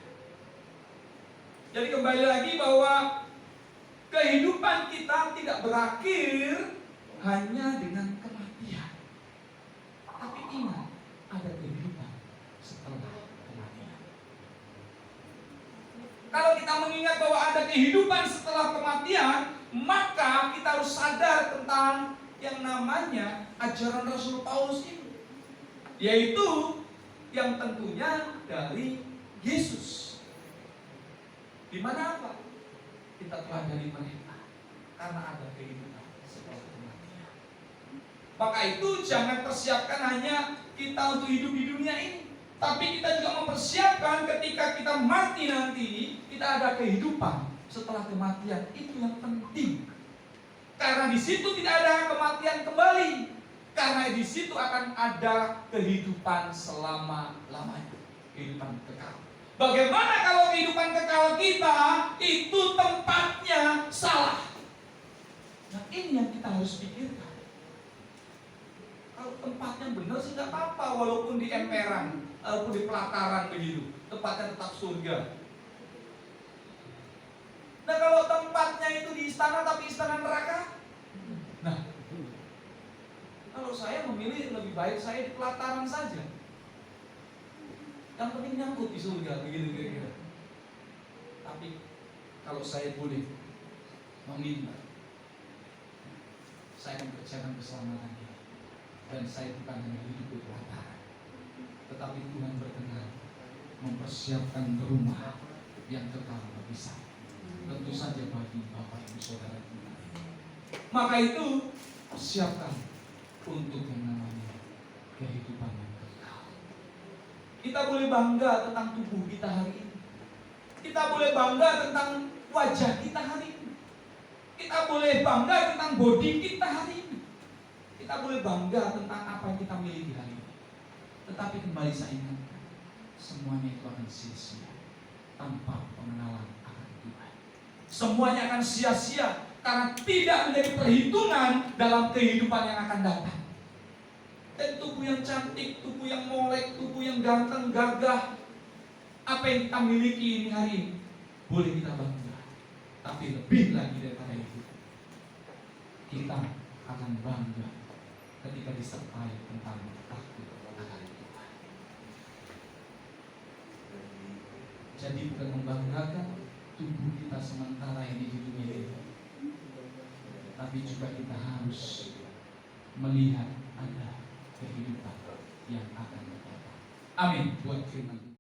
Speaker 3: Jadi kembali lagi bahwa kehidupan kita tidak berakhir hanya dengan kematian. Tapi ingat, ada kehidupan setelah kematian. Kalau kita mengingat bahwa ada kehidupan setelah kematian, maka kita harus sadar tentang yang namanya ajaran Rasul Paulus ini, yaitu yang tentunya dari Yesus. Di mana apa? Kita telah dari mereka karena ada kehidupan setelah kematian. Maka itu jangan persiapkan hanya kita untuk hidup di dunia ini, tapi kita juga mempersiapkan ketika kita mati nanti, kita ada kehidupan setelah kematian. Itu yang penting. Karena di situ tidak ada kematian kembali. Karena di situ akan ada kehidupan selama-lamanya, kehidupan kekal. Bagaimana kalau kehidupan kekal kita itu tempatnya salah? Nah, ini yang kita harus pikirkan. Kalau tempatnya benar sih nggak apa-apa, walaupun di emperan, walaupun di pelataran begitu, tempatnya tetap surga. Nah, kalau tempatnya itu di istana tapi istana neraka, nah, kalau saya memilih lebih baik saya di pelataran saja. Yang penting nyangkut di surga, begitu kira-kira. Tapi kalau saya boleh meminta, saya mempercayakan keselamatan dia, dan saya bukan hanya hidup di pelataran, tetapi Tuhan berkenan mempersiapkan rumah yang kekal bagi saya. Tentu saja bagi Bapak Ibu Saudara kita. Maka itu persiapkan untuk yang namanya kehidupan yang kekal. Kita boleh bangga tentang tubuh kita hari ini. Kita boleh bangga tentang wajah kita hari ini. Kita boleh bangga tentang bodi kita hari ini. Kita boleh bangga tentang apa yang kita miliki hari ini. Tetapi kembali saya ingatkan, semuanya itu akan sia-sia tanpa pengenalan akan Tuhan. Semuanya akan sia-sia karena tidak menjadi perhitungan dalam kehidupan yang akan datang. Dan tubuh yang cantik, tubuh yang molek, tubuh yang ganteng, gagah, apa yang kita miliki ini hari ini, boleh kita bangga. Tapi lebih lagi daripada itu, kita akan bangga ketika disertai tentang takut akan Tuhan. Jadi bukan membanggakan tubuh kita sementara ini di dunia ini, tapi juga kita harus melihat ada kehidupan yang akan datang. Amin. Buat firman.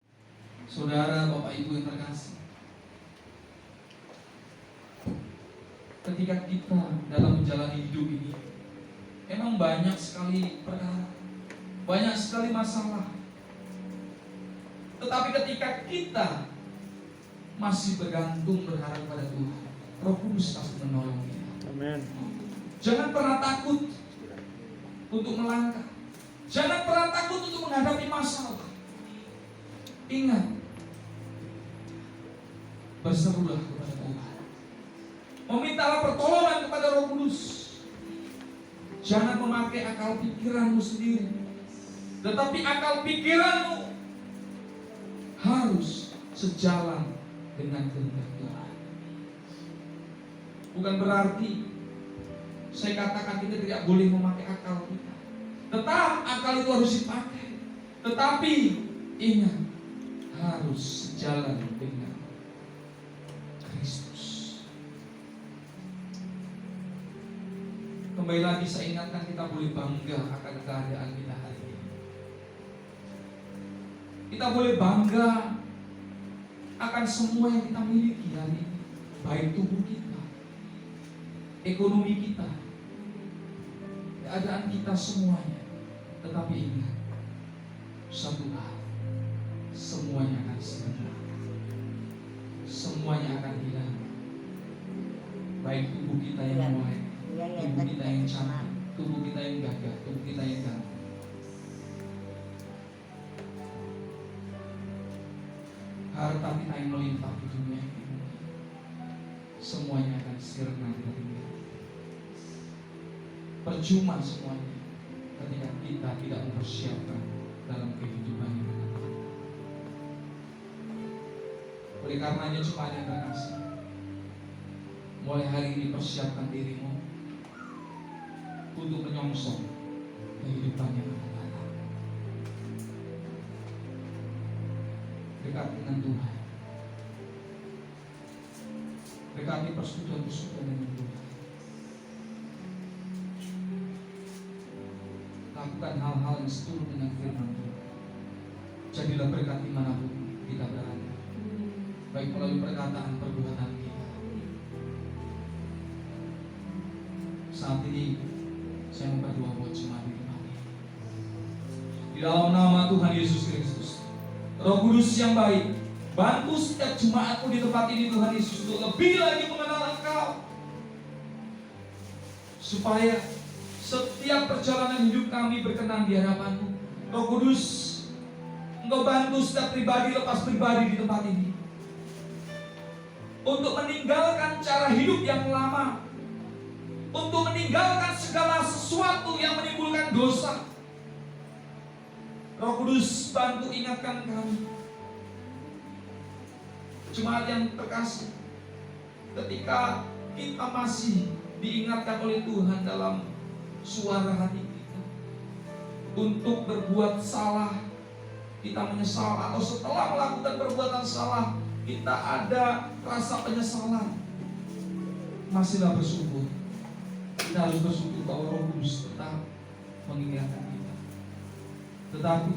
Speaker 3: Saudara, Bapak Ibu yang terkasih, ketika kita dalam menjalani hidup ini, memang banyak sekali perkara, banyak sekali masalah. Tetapi ketika kita masih bergantung berharap pada Tuhan, Roh Kudus pasti menolong kita.
Speaker 4: Amin.
Speaker 3: Jangan pernah takut untuk melangkah. Jangan pernah takut untuk menghadapi masalah. Ingat, berserulah kepada Tuhan. Memintalah pertolongan kepada Roh Kudus. Jangan memakai akal pikiranmu sendiri, tetapi akal pikiranmu harus sejalan dengan kehendak Tuhan. Bukan berarti saya katakan kita tidak boleh memakai akal kita. Tetap akal itu harus dipakai. Tetapi ingat, harus sejalan dengan Kristus. Kembali lagi saya ingatkan, kita boleh bangga akan keadaan kita hari ini. Kita boleh bangga akan semua yang kita miliki hari ini, baik tubuh kita, ekonomi kita, keadaan kita semuanya. Tetapi ingat satu hal, semuanya akan sirna, semuanya akan hilang. Baik tubuh kita yang molek, tubuh kita yang cantik, tubuh kita yang gagah, tubuh kita yang ganteng. Harta kita yang melimpah di dunia ini, semuanya akan sirna kita tinggalkan. Percuma semuanya ketika kita tidak mempersiapkan dalam kehidupan yang akan datang. Oleh karenanya cuma yang terkasih, mulai hari ini persiapkan dirimu untuk menyongsong kehidupan yang akan datang. Dekat dengan Tuhan, dekati persekutuan dengan Tuhan. melakukan hal-hal yang seturut dengan firman Tuhan. Jadilah berkat dimanapun kita berada, baik melalui perkataan perbuatan kita. Saat ini saya mau berdoa buat jemaat di tempat ini. Di dalam nama Tuhan Yesus Kristus, Roh Kudus yang baik, bantu setiap jemaatmu di tempat ini Tuhan Yesus untuk lebih lagi mengenal Engkau, supaya setiap perjalanan hidup kami berkenan di hadapan-Mu. Roh Kudus, Engkau bantu setiap pribadi lepas pribadi di tempat ini untuk meninggalkan cara hidup yang lama, untuk meninggalkan segala sesuatu yang menimbulkan dosa. Roh Kudus, bantu ingatkan kami, jemaat yang terkasih, ketika kita masih diingatkan oleh Tuhan dalam suara hati kita untuk berbuat salah, kita menyesal, atau setelah melakukan perbuatan salah kita ada rasa penyesalan, masihlah bersyukur. Kita harus bersyukur bahwa Roh Kudus tetap mengingatkan kita. Tetapi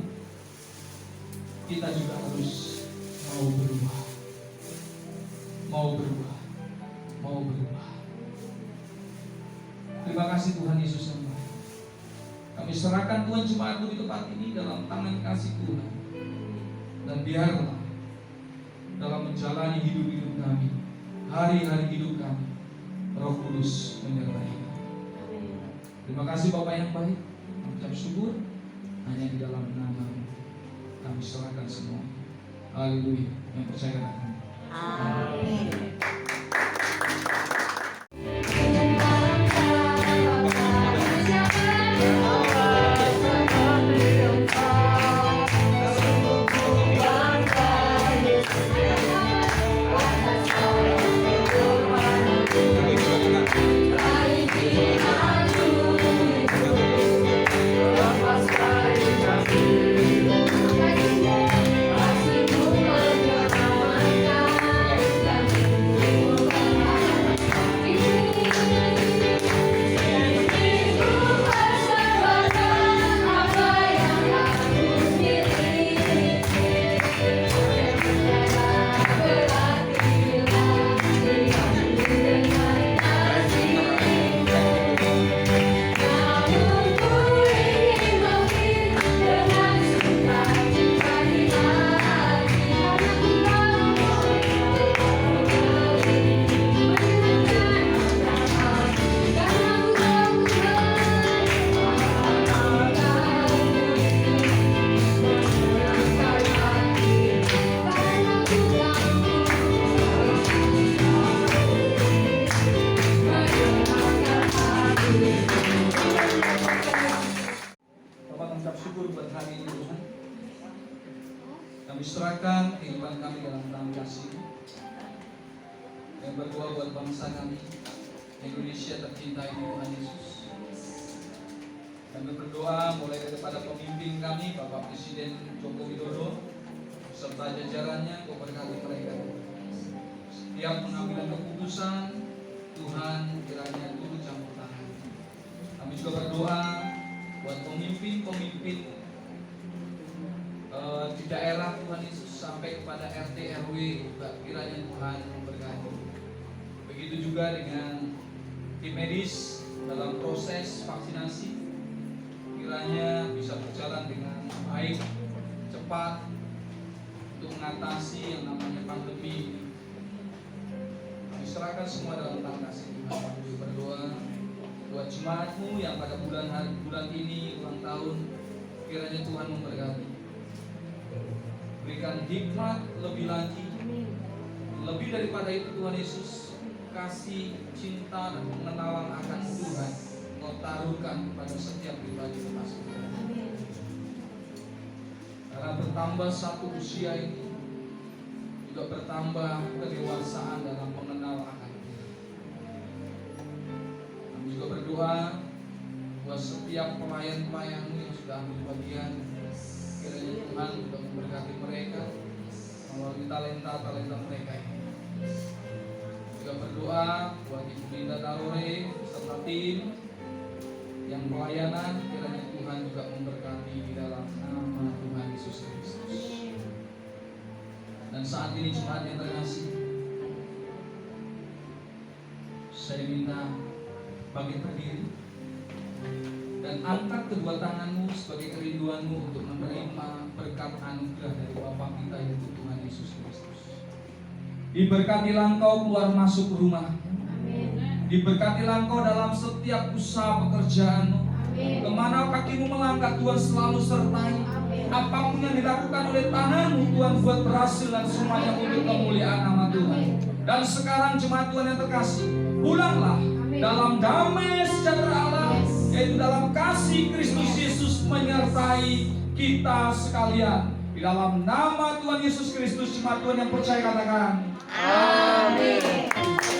Speaker 3: kita juga harus mau berubah, mau berubah, mau berubah. Terima kasih Tuhan Yesus yang baik. Kami serahkan Tuhan jemaat-Mu di tempat ini dalam tangan kasih Tuhan. Dan biarlah dalam menjalani hidup-hidup kami, hari-hari hidup kami, Roh Kudus menyertai kami. Terima kasih Bapak yang baik. Mengucap syukur hanya di dalam nama-Mu kami serahkan semua. Haleluya. Yang percaya katakan amin. Kami serahkan kehidupan kami dalam tangan kasih. Yang berdoa buat bangsa kami Indonesia tercinta ini Tuhan Yesus. Kami berdoa mulai daripada pemimpin kami Bapak Presiden Joko Widodo serta jajarannya, Kau berkati mereka. Setiap pengambilan keputusan Tuhan kiranya turut campur tangan. Kami juga berdoa buat pemimpin-pemimpin di daerah Tuhan Yesus sampai kepada RT RW juga kiranya Tuhan memberkati. Begitu juga dengan tim medis dalam proses vaksinasi, kiranya bisa berjalan dengan baik, cepat untuk mengatasi yang namanya pandemi. Kami serahkan semua dalam tangan kasih Tuhan. Kami berdoa buat jemaat-Mu yang pada bulan ini ulang tahun, kiranya Tuhan memberkati. Berikan hikmat lebih lagi, lebih daripada itu Tuhan Yesus, kasih, cinta dan pengenalan akan Tuhan Kau taruhkan kepada setiap pribadi termasuk kami. Karena bertambah satu usia ini juga bertambah kedewasaan dalam mengenal akan Tuhan. Kami juga berdoa buat setiap pelayan-pelayan-Mu yang sudah ambil bagian, kiranya Tuhan juga memberkati mereka melalui talenta-talenta mereka ini. Juga berdoa buat Ibu Linda Tarore serta tim yang pelayanan, kiranya Tuhan Tuhan juga memberkati di dalam nama Tuhan Yesus Kristus. Dan saat ini jemaat yang terkasih, saya minta bangkit berdiri dan angkat kedua tanganmu sebagai kerinduanmu untuk menerima berkat anugerah dari Bapa kita yaitu Tuhan Yesus Kristus. Diberkatilah engkau keluar masuk rumah. Diberkatilah engkau dalam setiap usaha pekerjaanmu. Kemana kakimu melangkah, Tuhan selalu sertai. Apapun yang dilakukan oleh tanganmu, Tuhan buat berhasil dan semuanya untuk kemuliaan nama Tuhan. Dan sekarang jemaat Tuhan yang terkasih, pulanglah dalam damai sejahtera Allah, yaitu dalam kasih Kristus Yesus menyertai kita sekalian. Di dalam nama Tuhan Yesus Kristus, jemaat Tuhan yang percaya katakan, amin.